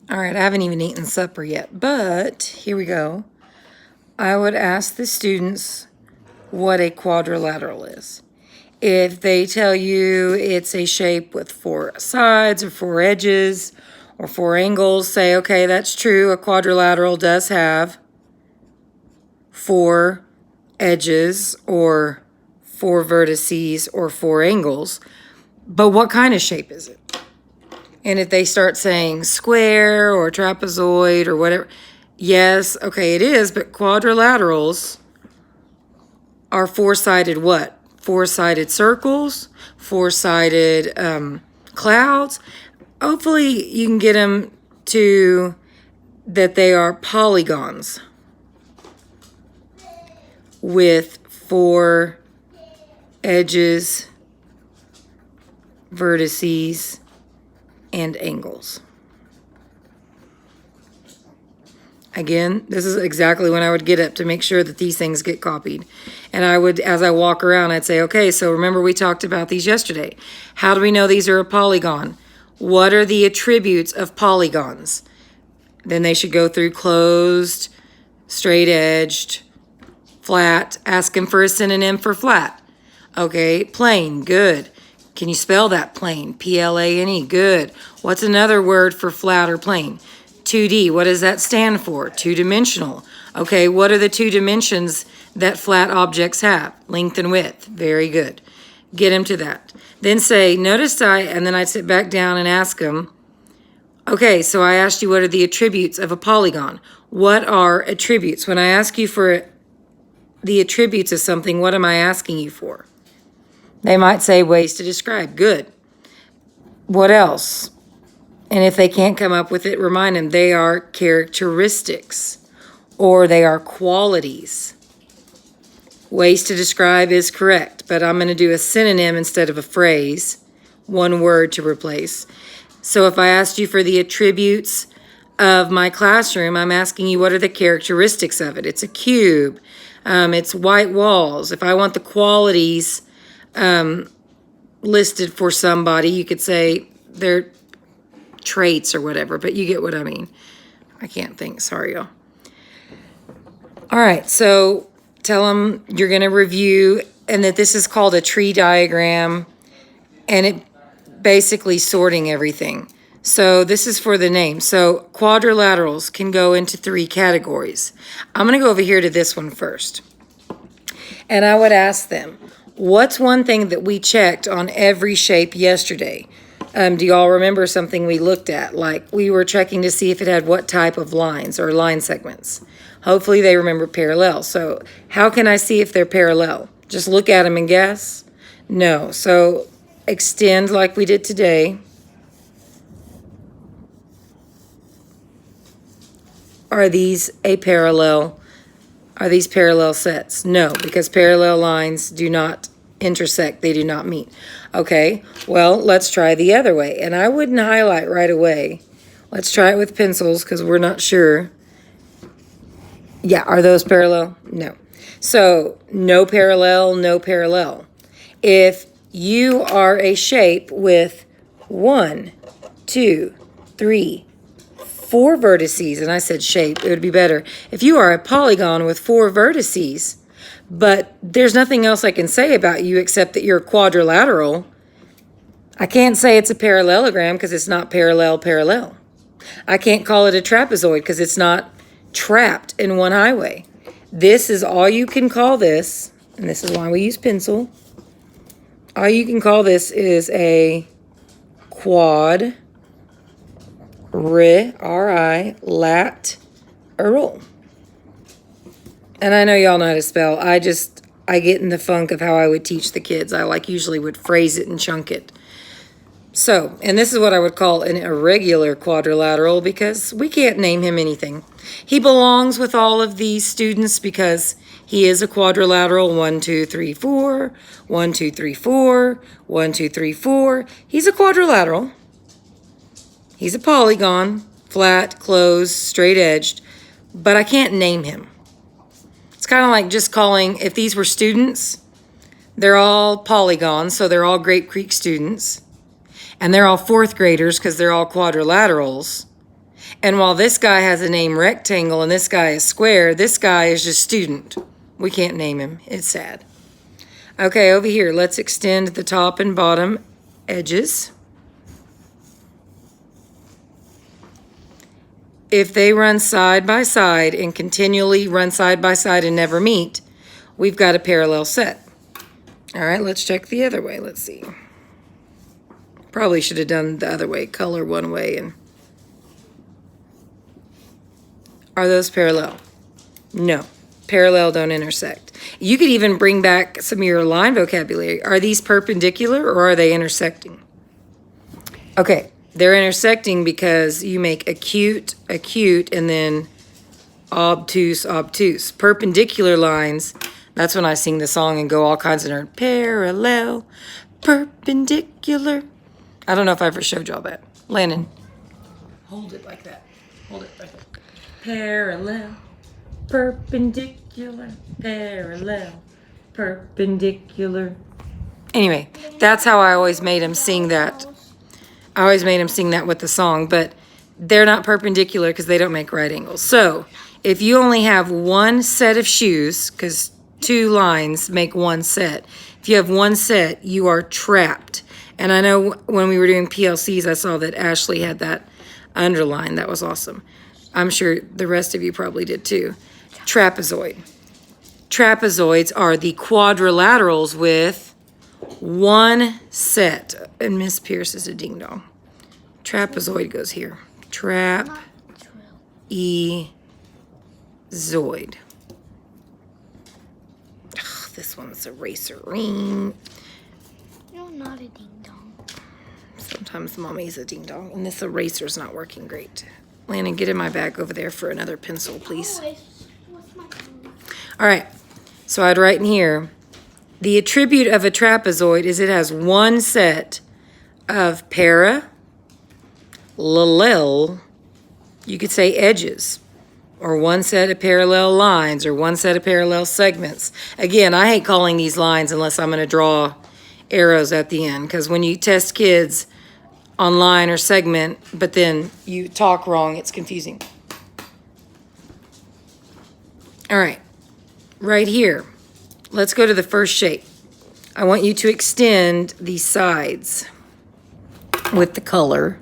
All right, I haven't even eaten supper yet, but here we go. I would ask the students what a quadrilateral is. If they tell you it's a shape with 4 sides or 4 edges or 4 angles, say, okay, that's true. A quadrilateral does have 4 edges or 4 vertices or 4 angles. But what kind of shape is it? And if they start saying square or trapezoid or whatever, yes, okay, it is, but quadrilaterals are 4-sided what? 4-sided circles, 4-sided clouds. Hopefully you can get them to that they are polygons with 4 edges, vertices, and angles. Again, this is exactly when I would get up to make sure that these things get copied. And I would, as I walk around, I'd say, okay, so remember we talked about these yesterday. How do we know these are a polygon? What are the attributes of polygons? Then they should go through closed, straight-edged, flat. Ask them for a synonym for flat. Okay, plane, good. Can you spell that plane? P-L-A-N-E, good. What's another word for flat or plane? 2D, what does that stand for? Two-dimensional. Okay, what are the 2 dimensions that flat objects have? Length and width, very good. Get them to that. Then say, notice and then I'd sit back down and ask them, okay, so I asked you what are the attributes of a polygon? What are attributes? When I ask you for the attributes of something, what am I asking you for? They might say ways to describe. Good. What else? And if they can't come up with it, remind them they are characteristics or they are qualities. Ways to describe is correct, but I'm going to do a synonym instead of a phrase, one word to replace. So if I asked you for the attributes of my classroom, I'm asking you what are the characteristics of it. It's a cube. It's white walls. If I want the qualities listed for somebody, you could say their traits or whatever, but you get what I mean. I can't think, sorry y'all. All right, so tell them you're going to review and that this is called a tree diagram and it basically sorting everything. So this is for the name. So quadrilaterals can go into 3 categories. I'm going to go over here to this one first. And I would ask them, what's one thing that we checked on every shape yesterday? Do y'all remember something we looked at? Like we were checking to see if it had what type of lines or line segments. Hopefully they remember parallel. So how can I see if they're parallel? Just look at them and guess? No. So extend like we did today. Are these a parallel? Are these parallel sets? No, because parallel lines do not intersect. They do not meet. Okay, well, let's try the other way. And I wouldn't highlight right away. Let's try it with pencils because we're not sure. Yeah, are those parallel? No. So, no parallel, no parallel. If you are a shape with 1, 2, 3, 4 vertices, and I said shape, it would be better. If you are a polygon with 4 vertices, but there's nothing else I can say about you except that you're quadrilateral, I can't say it's a parallelogram because it's not parallel. I can't call it a trapezoid because it's not trapped in one highway. This is all you can call this, and this is why we use pencil. All you can call this is a quadrilateral. And I know y'all know how to spell. I get in the funk of how I would teach the kids. I usually would phrase it and chunk it. So, and this is what I would call an irregular quadrilateral because we can't name him anything. He belongs with all of these students because he is a quadrilateral. 1, 2, 3, 4. 1, 2, 3, 4. 1, 2, 3, 4. He's a quadrilateral. He's a polygon, flat, closed, straight-edged, but I can't name him. It's kind of like just calling, if these were students, they're all polygons, so they're all Grape Creek students, and they're all 4th graders because they're all quadrilaterals. And while this guy has a name rectangle and this guy is square, this guy is just student. We can't name him. It's sad. Okay, over here, let's extend the top and bottom edges. If they run side by side and continually run side by side and never meet, we've got a parallel set. All right, let's check the other way. Let's see. Probably should have done the other way, color one way. And are those parallel? No, parallel don't intersect. You could even bring back some of your line vocabulary. Are these perpendicular or are they intersecting? Okay, they're intersecting because you make acute, acute, and then obtuse, obtuse. Perpendicular lines, that's when I sing the song and go all kinds of nerd. Parallel, perpendicular. I don't know if I ever showed y'all that. Landon, hold it like that. Hold it right there. Parallel, perpendicular, parallel, perpendicular. Anyway, that's how I always made him sing that. I always made him sing that with the song, but they're not perpendicular because they don't make right angles. So if you only have one set of shoes, because 2 lines make one set, if you have one set, you are trapped. And I know when we were doing PLCs, I saw that Ashley had that underlined. That was awesome. I'm sure the rest of you probably did too. Trapezoid. Trapezoids are the quadrilaterals with one set. And Miss Pierce is a ding dong. Trapezoid goes here. Trapezoid. Ugh, this one's a racer ring. No, not a ding dong. Sometimes mommy's a ding dong. And this eraser's not working great. Landon, get in my bag over there for another pencil, please. All right, so I'd write in here, the attribute of a trapezoid is it has one set of parallel, you could say edges, or one set of parallel lines, or one set of parallel segments. Again, I hate calling these lines unless I'm going to draw arrows at the end, because when you test kids on line or segment, but then you talk wrong, it's confusing. All right, right here, let's go to the first shape. I want you to extend the sides with the color.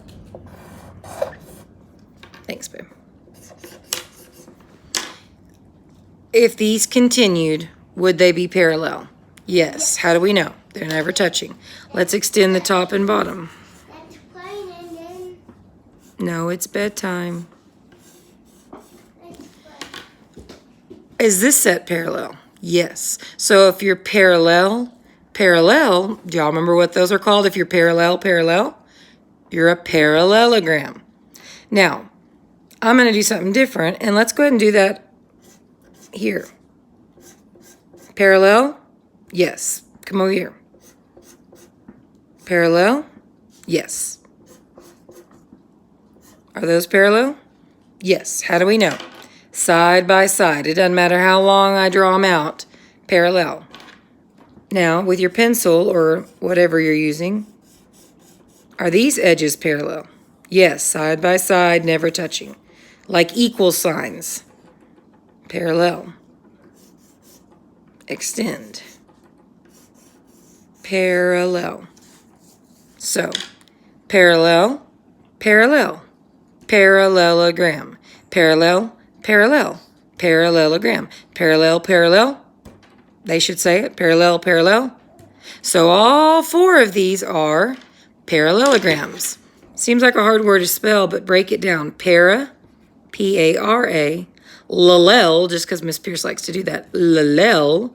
Thanks, babe. If these continued, would they be parallel? Yes. How do we know? They're never touching. Let's extend the top and bottom. No, it's bedtime. Is this set parallel? Yes. So if you're parallel, do y'all remember what those are called? If you're parallel, you're a parallelogram. Now, I'm going to do something different, and let's go ahead and do that here. Parallel? Yes. Come over here. Parallel? Yes. Are those parallel? Yes. How do we know? Side by side. It doesn't matter how long I draw them out. Parallel. Now, with your pencil or whatever you're using, are these edges parallel? Yes. Side by side, never touching. Like equal signs. Parallel. Extend. Parallel. So, parallel, parallel. Parallelogram. Parallel, parallel. Parallelogram. Parallel, parallel. They should say it. Parallel, parallel. So all 4 of these are parallelograms. Seems like a hard word to spell, but break it down. Para, P-A-R-A, lalel, just because Miss Pierce likes to do that. Lalel,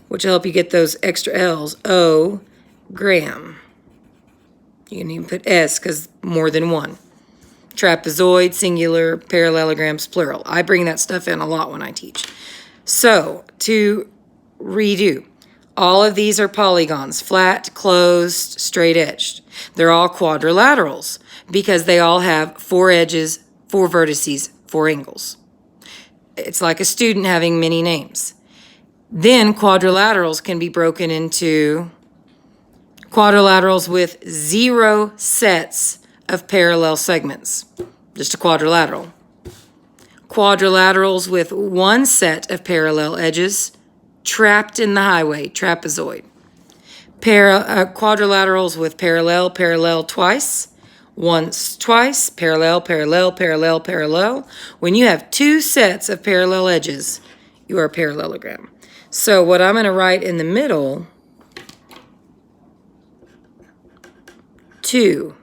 which will help you get those extra L's. O, gram. You can even put S because more than one. Trapezoid, singular, parallelograms, plural. I bring that stuff in a lot when I teach. So, to redo, all of these are polygons, flat, closed, straight edged. They're all quadrilaterals because they all have 4 edges, 4 vertices, 4 angles. It's like a student having many names. Then quadrilaterals can be broken into quadrilaterals with 0 sets of parallel segments. just a quadrilateral. Quadrilaterals with one set of parallel edges, trapped in the highway, trapezoid. Quadrilaterals with parallel, parallel twice, once, twice, parallel, parallel, parallel, parallel. When you have two sets of parallel edges, you are a parallelogram. So what I'm going to write in the middle, two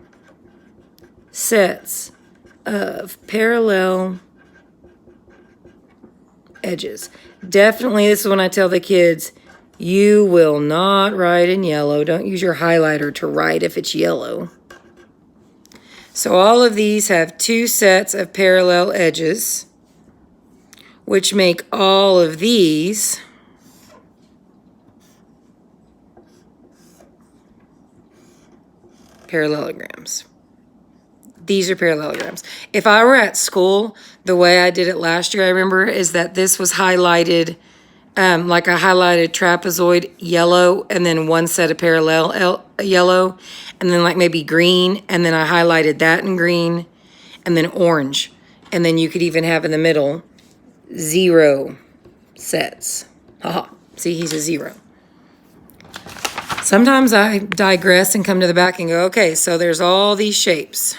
sets of parallel edges. Definitely, this is when I tell the kids, you will not write in yellow. Don't use your highlighter to write if it's yellow. So all of these have two sets of parallel edges, which make all of these parallelograms. These are parallelograms. If I were at school, the way I did it last year, I remember, is that this was highlighted, like I highlighted trapezoid yellow, and then one set of parallel yellow, and then like maybe green, and then I highlighted that in green, and then orange. And then you could even have in the middle 0 sets. Haha, see, he's a 0. Sometimes I digress and come to the back and go, okay, so there's all these shapes.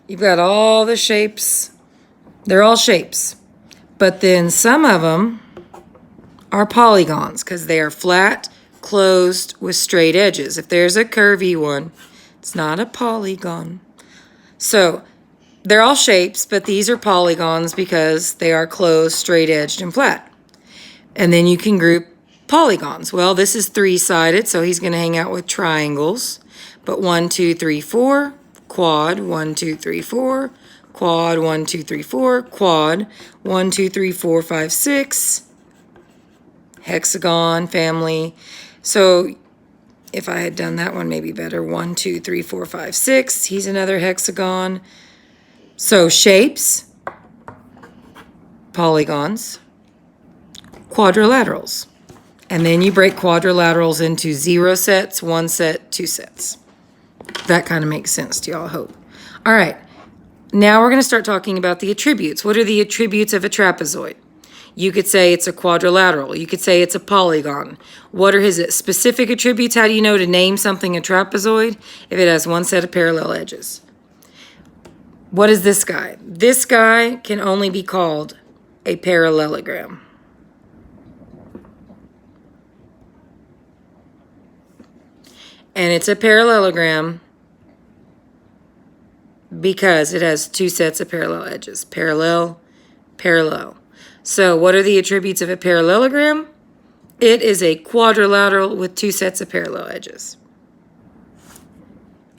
You've got all the shapes. They're all shapes. But then some of them are polygons because they are flat, closed with straight edges. If there's a curvy one, it's not a polygon. So they're all shapes, but these are polygons because they are closed, straight-edged, and flat. And then you can group polygons. Well, this is 3-sided, so he's going to hang out with triangles. But 1, 2, 3, 4, quad, 1, 2, 3, 4, quad, 1, 2, 3, 4, quad, 1, 2, 3, 4, 5, 6, hexagon, family. So if I had done that one maybe better, 1, 2, 3, 4, 5, 6, he's another hexagon. So shapes, polygons, quadrilaterals. And then you break quadrilaterals into 0 sets, 1 set, 2 sets. That kind of makes sense to y'all, I hope. All right, now we're going to start talking about the attributes. What are the attributes of a trapezoid? You could say it's a quadrilateral. You could say it's a polygon. What are his specific attributes? How do you know to name something a trapezoid if it has one set of parallel edges? What is this guy? This guy can only be called a parallelogram. And it's a parallelogram because it has two sets of parallel edges. Parallel, parallel. So what are the attributes of a parallelogram? It is a quadrilateral with two sets of parallel edges.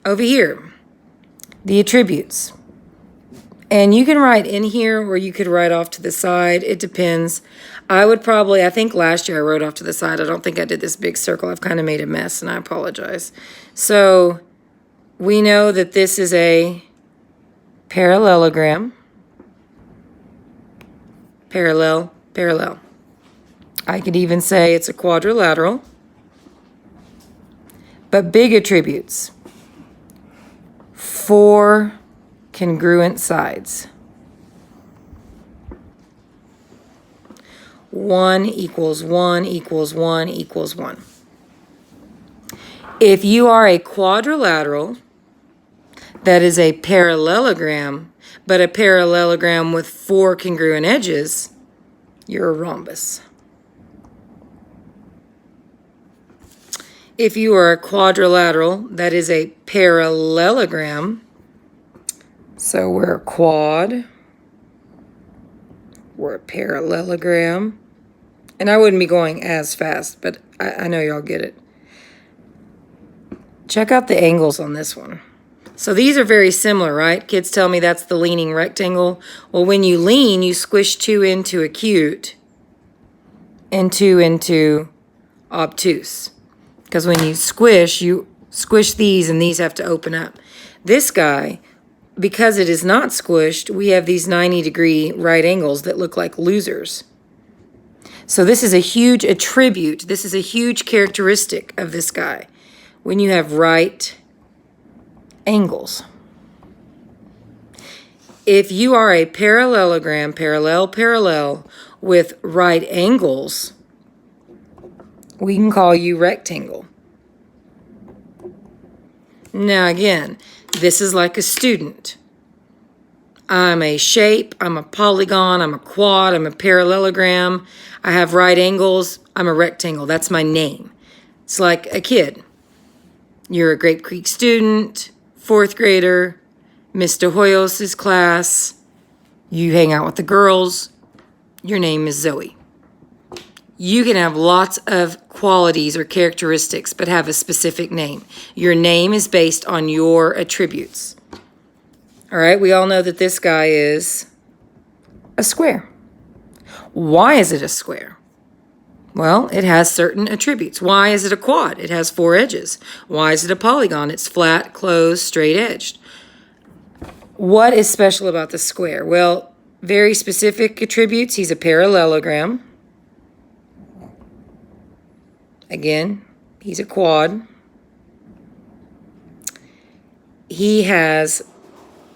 Over here, the attributes. And you can write in here or you could write off to the side. It depends. I think last year I wrote off to the side. I don't think I did this big circle. I've kind of made a mess and I apologize. So we know that this is a parallelogram. Parallel, parallel. I could even say it's a quadrilateral. But big attributes. 4 congruent sides. 1 equals 1 equals 1 equals 1. If you are a quadrilateral, that is a parallelogram, but a parallelogram with 4 congruent edges, you're a rhombus. If you are a quadrilateral, that is a parallelogram. So we're a quad, we're a parallelogram, and I wouldn't be going as fast, but I know y'all get it. Check out the angles on this one. So these are very similar, right? Kids tell me that's the leaning rectangle. Well, when you lean, you squish 2 into acute and 2 into obtuse. Because when you squish these and these have to open up. This guy, because it is not squished, we have these 90-degree right angles that look like losers. So this is a huge attribute. This is a huge characteristic of this guy when you have right angles. If you are a parallelogram, parallel, with right angles, we can call you rectangle. Now again, this is like a student. I'm a shape, I'm a polygon, I'm a quad, I'm a parallelogram, I have right angles, I'm a rectangle. That's my name. It's like a kid. You're a Grape Creek student, 4th grader, Mr. Hoyos' class, you hang out with the girls, your name is Zoe. You can have lots of qualities or characteristics, but have a specific name. Your name is based on your attributes. All right, we all know that this guy is a square. Why is it a square? Well, it has certain attributes. Why is it a quad? It has 4 edges. Why is it a polygon? It's flat, closed, straight-edged. What is special about the square? Well, very specific attributes. He's a parallelogram. Again, he's a quad. He has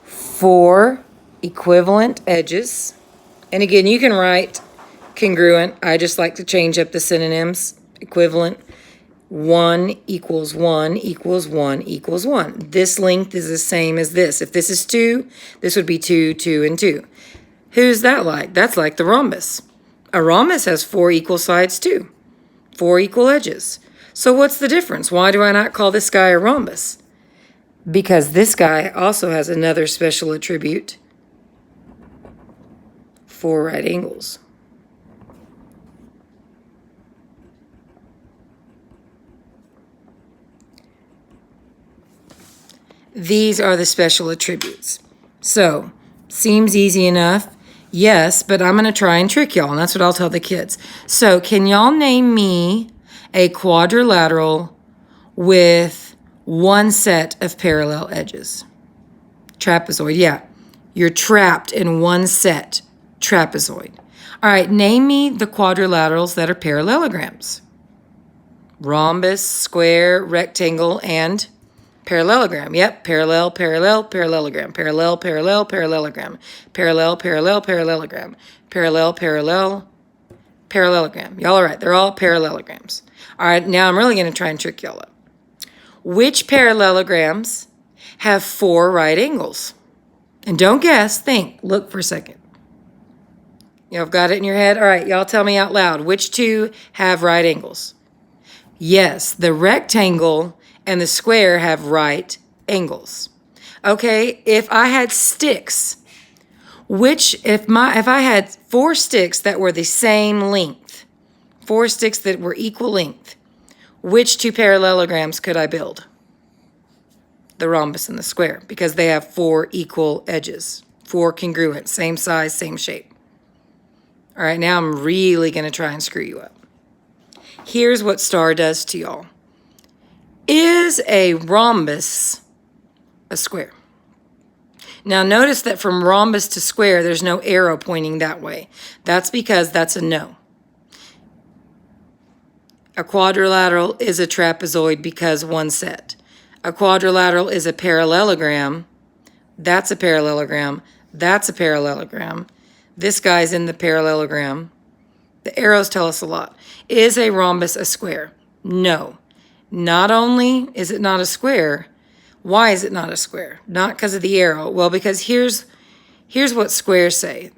4 equivalent edges. And again, you can write congruent. I just like to change up the synonyms. Equivalent. 1 equals 1 equals 1 equals 1. This length is the same as this. If this is 2, this would be 2, 2, and 2. Who's that like? That's like the rhombus. A rhombus has 4 equal sides too. 4 equal edges. So what's the difference? Why do I not call this guy a rhombus? Because this guy also has another special attribute. 4 right angles. These are the special attributes. So, seems easy enough. Yes, but I'm going to try and trick y'all, and that's what I'll tell the kids. So, can y'all name me a quadrilateral with 1 set of parallel edges? Trapezoid, yeah. You're trapped in 1 set. Trapezoid. All right, name me the quadrilaterals that are parallelograms. Rhombus, square, rectangle, and parallelogram. Yep, parallelogram. Parallelogram. Parallelogram. Y'all are right. They're all parallelograms. All right, now I'm really going to try and trick y'all up. Which parallelograms have 4 right angles? And don't guess, think, look for a second. Y'all have got it in your head? All right, y'all tell me out loud. Which 2 have right angles? Yes, the rectangle and the square have right angles. Okay, if I had sticks, if I had 4 sticks that were the same length, 4 sticks that were equal length, which 2 parallelograms could I build? The rhombus and the square, because they have 4 equal edges, 4 congruent, same size, same shape. All right, now I'm really going to try and screw you up. Here's what star does to y'all. Is a rhombus a square? Now notice that from rhombus to square, there's no arrow pointing that way. That's because that's a no. A quadrilateral is a trapezoid because 1 set. A quadrilateral is a parallelogram. That's a parallelogram. That's a parallelogram. This guy's in the parallelogram. The arrows tell us a lot. Is a rhombus a square? No. Not only is it not a square, why is it not a square? Not because of the arrow. Well, because here's what squares say.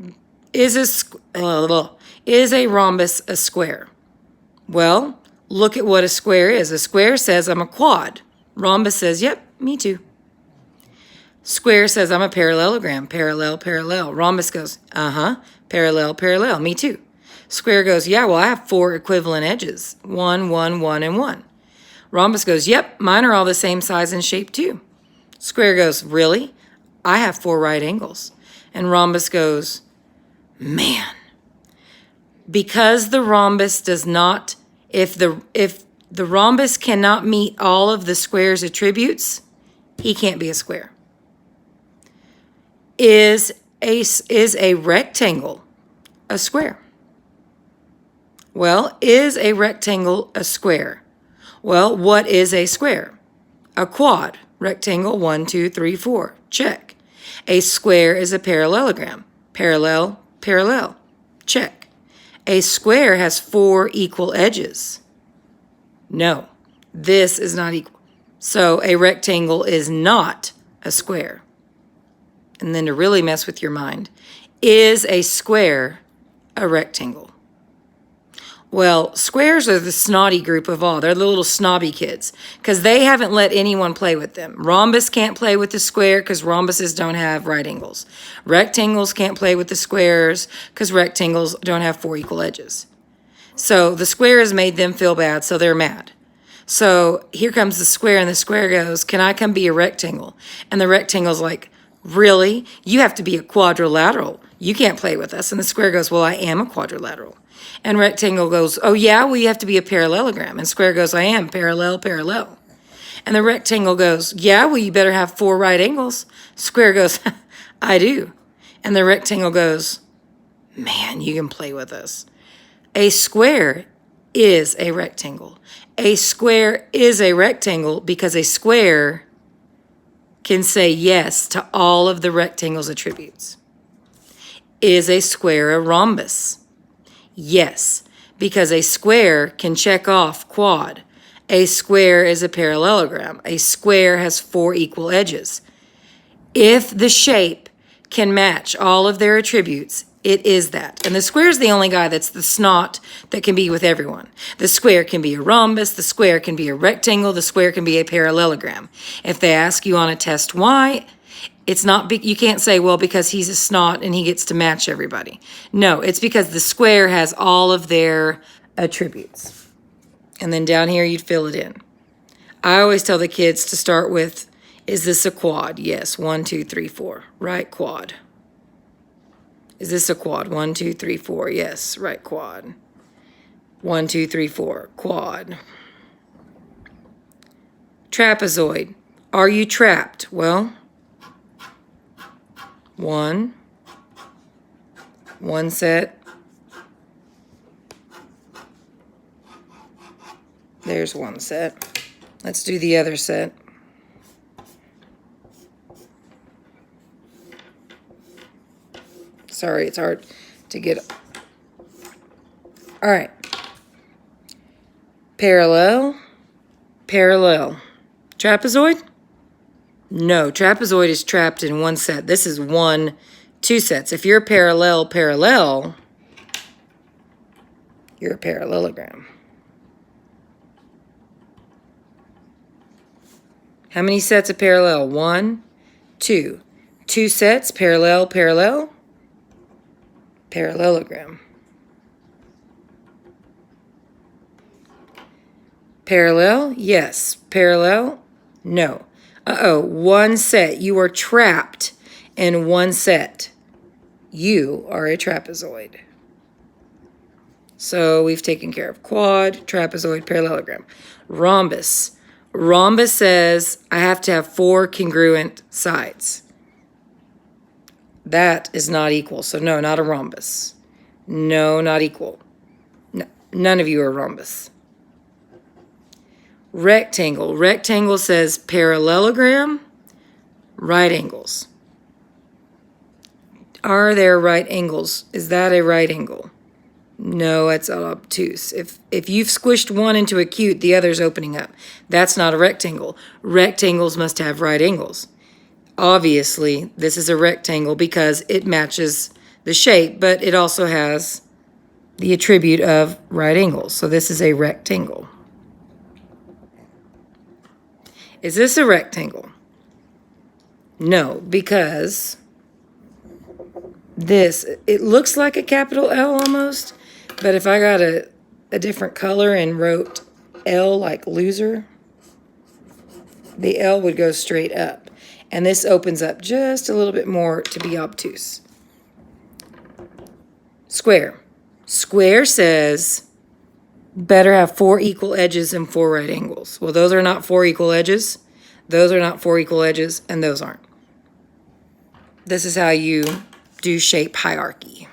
Is a rhombus a square? Well, look at what a square is. A square says I'm a quad. Rhombus says, yep, me too. Square says I'm a parallelogram. Parallel. Rhombus goes, parallel, me too. Square goes, yeah, well, I have 4 equivalent edges. 1, 1, 1, and 1. Rhombus goes, yep, mine are all the same size and shape too. Square goes, really? I have 4 right angles. And rhombus goes, man. Because the rhombus does not, if the rhombus cannot meet all of the square's attributes, he can't be a square. Is a rectangle a square? Well, is a rectangle a square? Well, what is a square? A quad. Rectangle, 1, 2, 3, 4. Check. A square is a parallelogram. Parallel, parallel. Check. A square has 4 equal edges. No, this is not equal. So a rectangle is not a square. And then to really mess with your mind, is a square a rectangle? Well, squares are the snotty group of all. They're the little snobby kids because they haven't let anyone play with them. Rhombus can't play with the square because rhombuses don't have right angles. Rectangles can't play with the squares because rectangles don't have 4 equal edges. So the square has made them feel bad, so they're mad. So here comes the square, and the square goes, can I come be a rectangle? And the rectangle's like, really? You have to be a quadrilateral. You can't play with us. And the square goes, well, I am a quadrilateral. And rectangle goes, oh yeah, well you have to be a parallelogram. And square goes, I am parallel, parallel. And the rectangle goes, yeah, well you better have 4 right angles. Square goes, I do. And the rectangle goes, man, you can play with us. A square is a rectangle. A square is a rectangle because a square can say yes to all of the rectangle's attributes. Is a square a rhombus? Yes, because a square can check off quad. A square is a parallelogram. A square has 4 equal edges. If the shape can match all of their attributes, it is that. And the square is the only guy that's the snot that can be with everyone. The square can be a rhombus. The square can be a rectangle. The square can be a parallelogram. If they ask you on a test why, it's not, you can't say, well, because he's a snot and he gets to match everybody. No, it's because the square has all of their attributes. And then down here, you'd fill it in. I always tell the kids to start with, is this a quad? Yes, 1, 2, 3, 4. Right quad. Is this a quad? 1, 2, 3, 4. Yes, right quad. 1, 2, 3, 4. Quad. Trapezoid. Are you trapped? Well, 1 set. There's 1 set. Let's do the other set. Sorry, it's hard to get. All right. Parallel, parallel. Trapezoid? No, trapezoid is trapped in 1 set. This is 1, 2 sets. If you're parallel, parallel, you're a parallelogram. How many sets of parallel? 1, 2. 2 sets, parallel, parallel, parallelogram. Parallel, yes. Parallel, no. Uh-oh, 1 set. You are trapped in 1 set. You are a trapezoid. So we've taken care of quad, trapezoid, parallelogram. Rhombus. Rhombus says I have to have 4 congruent sides. That is not equal. So no, not a rhombus. No, not equal. No, none of you are rhombus. Rectangle. Rectangle says parallelogram, right angles. Are there right angles? Is that a right angle? No, it's obtuse. If you've squished one into acute, the other's opening up. That's not a rectangle. Rectangles must have right angles. Obviously, this is a rectangle because it matches the shape, but it also has the attribute of right angles. So this is a rectangle. Is this a rectangle? No, because this, it looks like a capital L almost, but if I got a different color and wrote L like loser, the L would go straight up. And this opens up just a little bit more to be obtuse. Square. Square says better have 4 equal edges and 4 right angles. Well, those are not 4 equal edges. Those are not 4 equal edges, and those aren't. this is how you do shape hierarchy.